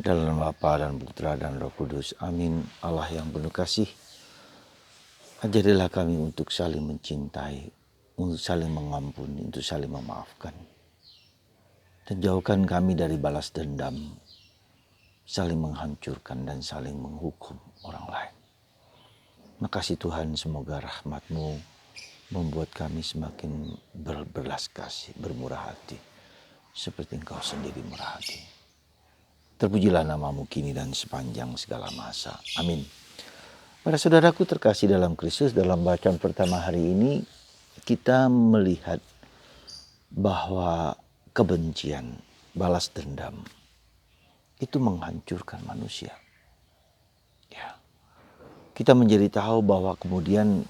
Dalam nama Bapa dan Putra dan Roh Kudus. Amin. Allah yang penuh kasih, ajarilah kami untuk saling mencintai, untuk saling mengampuni, untuk saling memaafkan. Dan jauhkan kami dari balas dendam, saling menghancurkan dan saling menghukum orang lain. Makasih Tuhan, semoga rahmat-Mu membuat kami semakin berbelas kasih, bermurah hati, seperti Engkau sendiri murah hati. Terpujilah nama-Mu kini dan sepanjang segala masa. Amin. Para saudaraku terkasih dalam Kristus, dalam bacaan pertama hari ini kita melihat bahwa kebencian, balas dendam itu menghancurkan manusia. Ya. Kita menjadi tahu bahwa kemudian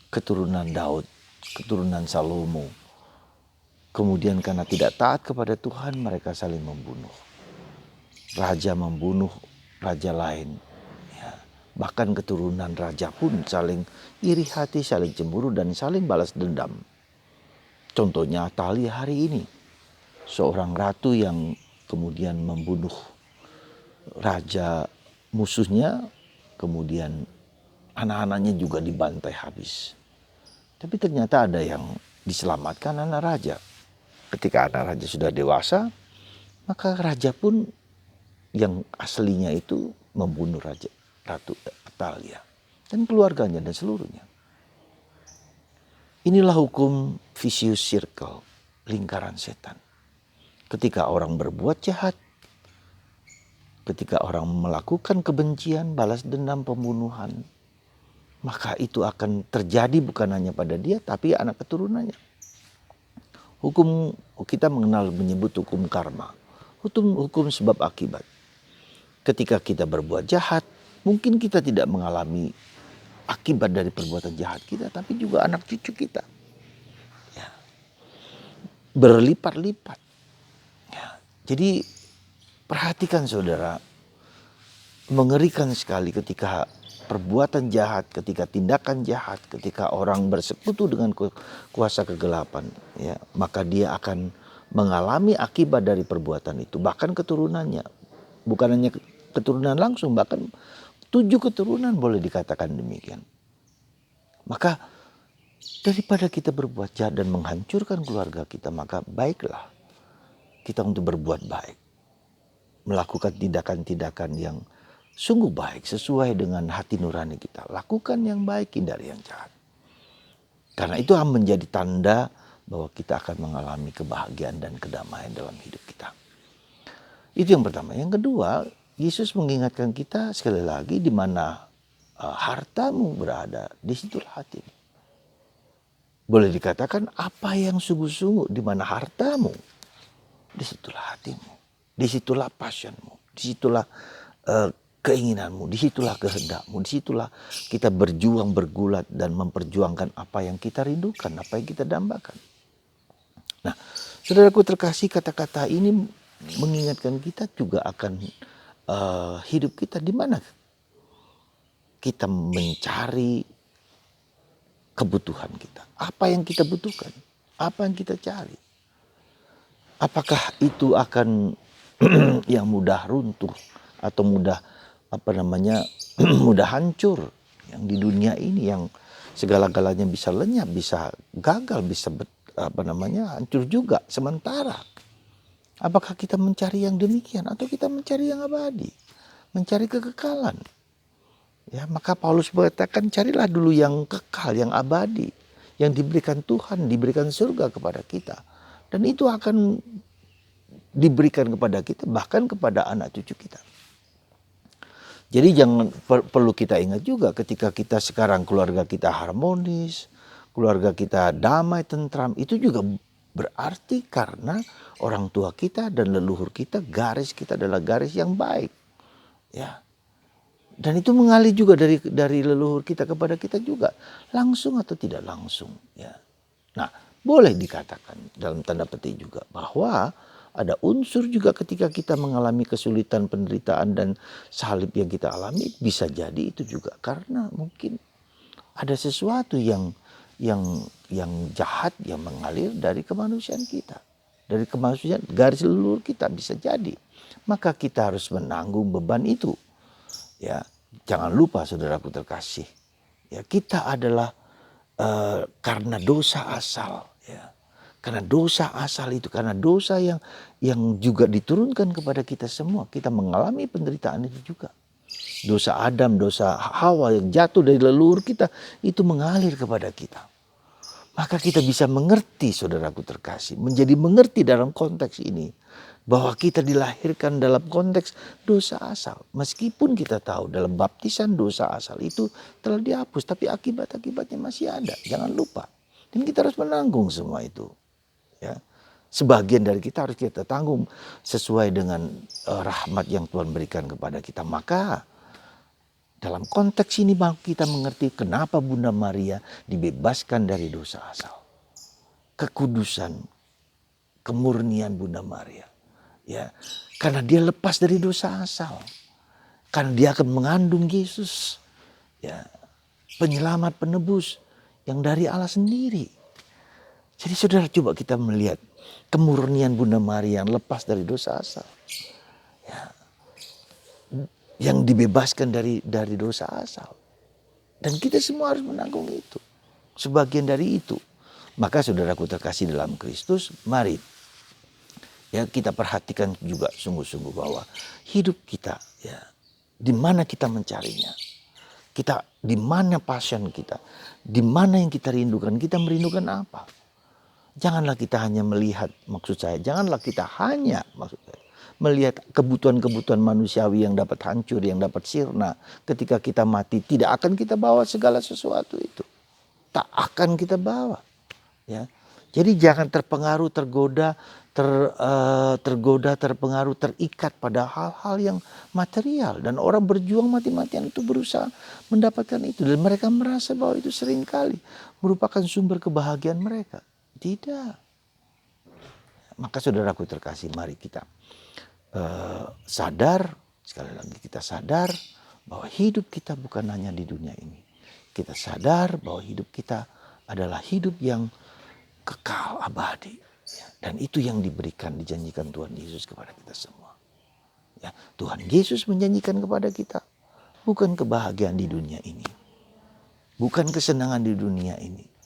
keturunan Daud, keturunan Salomo, kemudian karena tidak taat kepada Tuhan mereka saling membunuh. Raja membunuh raja lain. Ya. Bahkan keturunan raja pun saling iri hati, saling cemburu dan saling balas dendam. Contohnya Atalia hari ini. Seorang ratu yang kemudian membunuh raja musuhnya, kemudian anak-anaknya juga dibantai habis. Tapi ternyata ada yang diselamatkan, anak raja. Ketika anak raja sudah dewasa, maka raja pun yang aslinya itu membunuh Ratu Atalia dan keluarganya dan seluruhnya. Inilah hukum vicious circle, lingkaran setan. Ketika orang berbuat jahat, ketika orang melakukan kebencian, balas dendam, pembunuhan, maka itu akan terjadi bukan hanya pada dia, tapi anak keturunannya. Hukum kita menyebut hukum karma, hukum sebab akibat. Ketika kita berbuat jahat, mungkin kita tidak mengalami akibat dari perbuatan jahat kita, tapi juga anak cucu kita. Ya. Berlipat-lipat. Ya. Jadi perhatikan saudara, mengerikan sekali ketika perbuatan jahat, ketika tindakan jahat, ketika orang bersekutu dengan kuasa kegelapan, ya, maka dia akan mengalami akibat dari perbuatan itu, bahkan keturunannya. Bukan hanya keturunan langsung, bahkan 7 keturunan boleh dikatakan demikian. Maka daripada kita berbuat jahat dan menghancurkan keluarga kita, maka baiklah kita untuk berbuat baik. Melakukan tindakan-tindakan yang sungguh baik sesuai dengan hati nurani kita. Lakukan yang baik, hindari yang jahat. Karena itu akan menjadi tanda bahwa kita akan mengalami kebahagiaan dan kedamaian dalam hidup kita. Itu yang pertama. Yang kedua, Yesus mengingatkan kita sekali lagi, di mana hartamu berada, di situlah hatimu. Boleh dikatakan apa yang sungguh-sungguh, di mana hartamu, di situlah hatimu. Di situlah passionmu, di situlah keinginanmu, di situlah kehendakmu, di situlah kita berjuang, bergulat dan memperjuangkan apa yang kita rindukan, apa yang kita dambakan. Nah, saudaraku terkasih, kata-kata ini mengingatkan kita juga akan hidup kita, di mana kita mencari kebutuhan kita. Apa yang kita butuhkan? Apa yang kita cari? Apakah itu akan yang mudah runtuh atau mudah mudah hancur, yang di dunia ini yang segala-galanya bisa lenyap, bisa gagal, bisa hancur juga sementara. Apakah kita mencari yang demikian atau kita mencari yang abadi, mencari kekekalan? Ya, maka Paulus mengatakan carilah dulu yang kekal, yang abadi, yang diberikan Tuhan, diberikan surga kepada kita. Dan itu akan diberikan kepada kita, bahkan kepada anak cucu kita. Jadi jangan perlu kita ingat juga, ketika kita sekarang keluarga kita harmonis, keluarga kita damai, tentram, itu juga berarti karena orang tua kita dan leluhur kita, garis kita adalah garis yang baik. Ya. Dan itu mengalir juga dari leluhur kita kepada kita juga, langsung atau tidak langsung. Ya. Nah, boleh dikatakan dalam tanda petik juga bahwa ada unsur juga ketika kita mengalami kesulitan, penderitaan dan salib yang kita alami, bisa jadi itu juga karena mungkin ada sesuatu yang jahat yang mengalir dari kemanusiaan kita. dari kemanusiaan, garis leluhur kita bisa jadi. Maka kita harus menanggung beban itu. Ya, jangan lupa saudaraku terkasih. Ya, kita adalah karena dosa asal. Ya, karena dosa asal itu, karena dosa yang juga diturunkan kepada kita semua, kita mengalami penderitaan itu juga. Dosa Adam, dosa Hawa yang jatuh dari leluhur kita itu mengalir kepada kita. Maka kita bisa mengerti, saudaraku terkasih, menjadi mengerti dalam konteks ini bahwa kita dilahirkan dalam konteks dosa asal. Meskipun kita tahu dalam baptisan dosa asal itu telah dihapus, tapi akibat-akibatnya masih ada. Jangan lupa. Dan kita harus menanggung semua itu. Ya. Sebagian dari kita harus kita tanggung sesuai dengan rahmat yang Tuhan berikan kepada kita. Maka dalam konteks ini kita mengerti kenapa Bunda Maria dibebaskan dari dosa asal. Kekudusan, kemurnian Bunda Maria. Ya, karena dia lepas dari dosa asal. Karena dia akan mengandung Yesus. Ya, penyelamat penebus yang dari Allah sendiri. Jadi saudara, coba kita melihat kemurnian Bunda Maria yang lepas dari dosa asal. Ya, yang dibebaskan dari dosa asal. Dan kita semua harus menanggung itu. Sebagian dari itu. Maka saudaraku terkasih dalam Kristus, mari ya kita perhatikan juga sungguh-sungguh bahwa hidup kita, ya, di mana kita mencarinya. Kita di mana passion kita, di mana yang kita rindukan, kita merindukan apa. Janganlah kita hanya melihat, janganlah kita hanya melihat kebutuhan-kebutuhan manusiawi yang dapat hancur, yang dapat sirna. Ketika kita mati, tidak akan kita bawa segala sesuatu itu. Tak akan kita bawa. Ya. Jadi jangan terpengaruh, terpengaruh, terikat pada hal-hal yang material. Dan orang berjuang mati-matian itu berusaha mendapatkan itu. Dan mereka merasa bahwa itu seringkali merupakan sumber kebahagiaan mereka. Tidak. Maka saudaraku terkasih, mari kita sadar, sekali lagi kita sadar bahwa hidup kita bukan hanya di dunia ini. Kita sadar bahwa hidup kita adalah hidup yang kekal abadi. Dan itu yang dijanjikan Tuhan Yesus kepada kita semua. Ya, Tuhan Yesus menjanjikan kepada kita bukan kebahagiaan di dunia ini. Bukan kesenangan di dunia ini.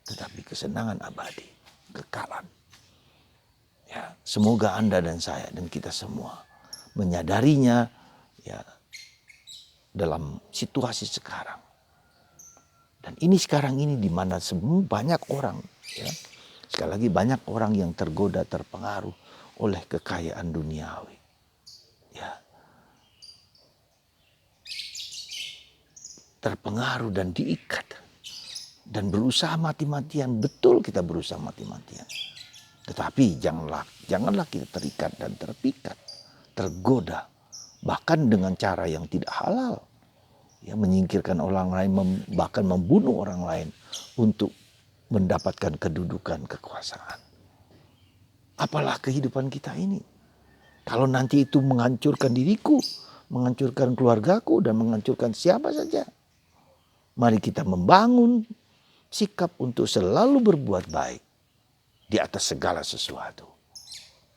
Tetapi kesenangan abadi, kekalan. Ya, semoga Anda dan saya dan kita semua menyadarinya ya dalam situasi sekarang. Dan ini sekarang ini di mana banyak orang, ya, sekali lagi banyak orang yang tergoda, terpengaruh oleh kekayaan duniawi. Ya. Terpengaruh dan diikat. Dan berusaha mati-matian, betul kita berusaha mati-matian. Tetapi janganlah kita terikat dan terpikat, tergoda. Bahkan dengan cara yang tidak halal. Ya, menyingkirkan orang lain, bahkan membunuh orang lain untuk mendapatkan kedudukan, kekuasaan. Apalah kehidupan kita ini. Kalau nanti itu menghancurkan diriku, menghancurkan keluargaku, dan menghancurkan siapa saja. Mari kita membangun sikap untuk selalu berbuat baik di atas segala sesuatu.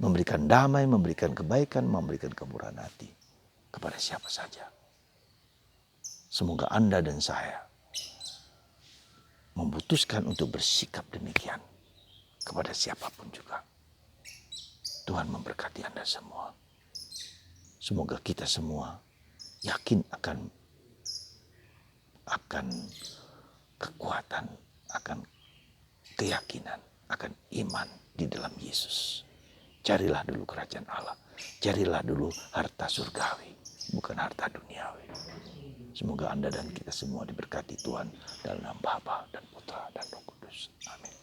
Memberikan damai, memberikan kebaikan, memberikan kemurahan hati kepada siapa saja. Semoga Anda dan saya memutuskan untuk bersikap demikian kepada siapapun juga. Tuhan memberkati Anda semua. Semoga kita semua yakin akan kekuatan, akan keyakinan, akan iman di dalam Yesus. Carilah dulu kerajaan Allah. Carilah dulu harta surgawi, bukan harta duniawi. Semoga Anda dan kita semua diberkati Tuhan dalam nama Bapa dan Putra dan Roh Kudus. Amin.